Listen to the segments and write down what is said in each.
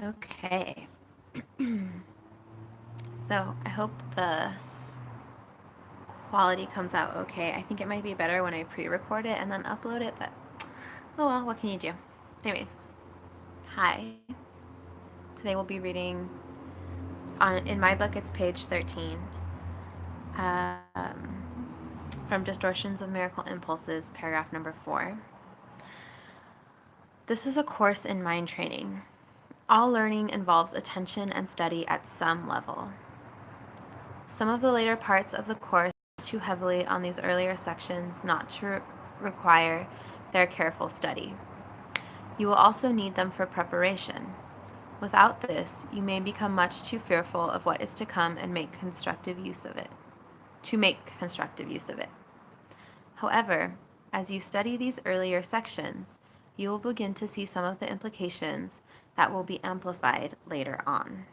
Okay. So I hope the quality comes out okay. I think it might be better when I pre-record it and then upload it, but oh well, what can you do? Anyways, hi. Today we'll be reading in my book it's page 13. From Distortions of Miracle Impulses, paragraph number 4. This is a course in mind training. All learning involves attention and study at some level. Some of the later parts of the course too heavily on these earlier sections not to require their careful study. You will also need them for preparation. Without this, you may become much too fearful of what is to come and make constructive use of it. However, as you study these earlier sections, you will begin to see some of the implications that will be amplified later on.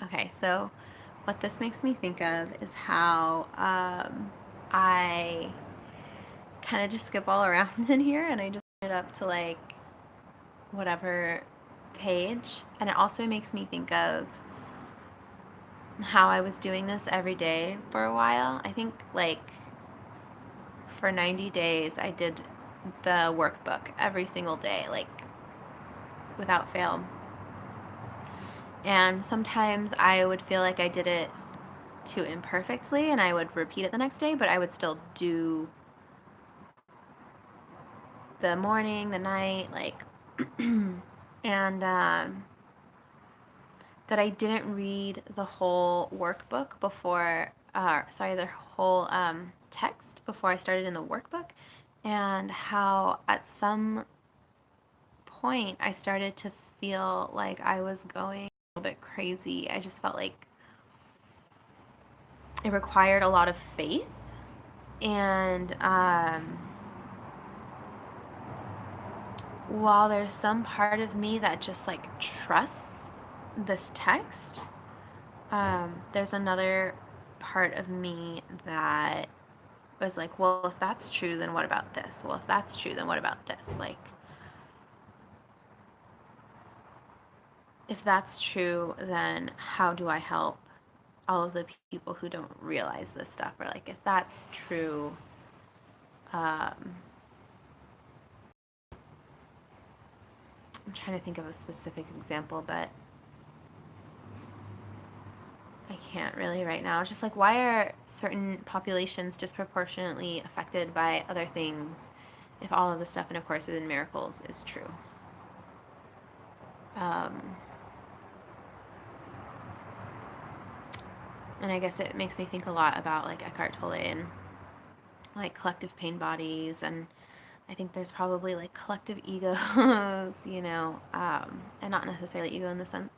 Okay, so what this makes me think of is how I kind of just skip all around in here and I just get up to like whatever page. And it also makes me think of how I was doing this every day for a while. I think like for 90 days I did the workbook every single day, like without fail. And sometimes I would feel like I did it too imperfectly and I would repeat it the next day, but I would still do the morning, the night, like, and that I didn't read the whole workbook before, the whole text before I started in the workbook, and how at some point I started to feel like I was going a little bit crazy. I just felt like it required a lot of faith, and while there's some part of me that just like trusts this text, there's another part of me that was like, well, if that's true, then what about this? Well, if that's true, then what about this? Like, if that's true, then how do I help all of the people who don't realize this stuff? Or like, if that's true, I'm trying to think of a specific example, but I can't really right now. It's just like, why are certain populations disproportionately affected by other things if all of the stuff in A Course in Miracles is true? And I guess it makes me think a lot about like Eckhart Tolle and like collective pain bodies, and I think there's probably like collective egos, and not necessarily ego in the sense,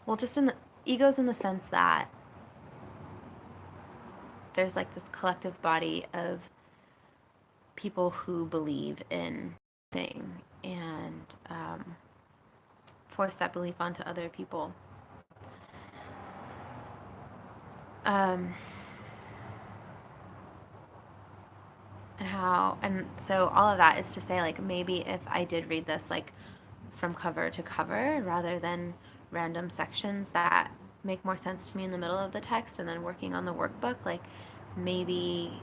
well, just in the egos in the sense that there's like this collective body of people who believe in thing and force that belief onto other people. And so all of that is to say, like, maybe if I did read this like from cover to cover rather than random sections that make more sense to me in the middle of the text and then working on the workbook, like maybe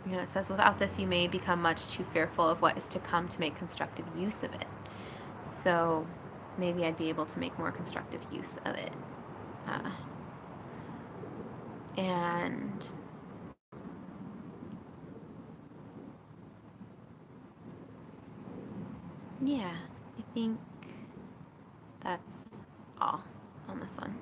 it says, without this you may become much too fearful of what is to come to make constructive use of it. So maybe I'd be able to make more constructive use of it. And yeah, I think that's all on this one.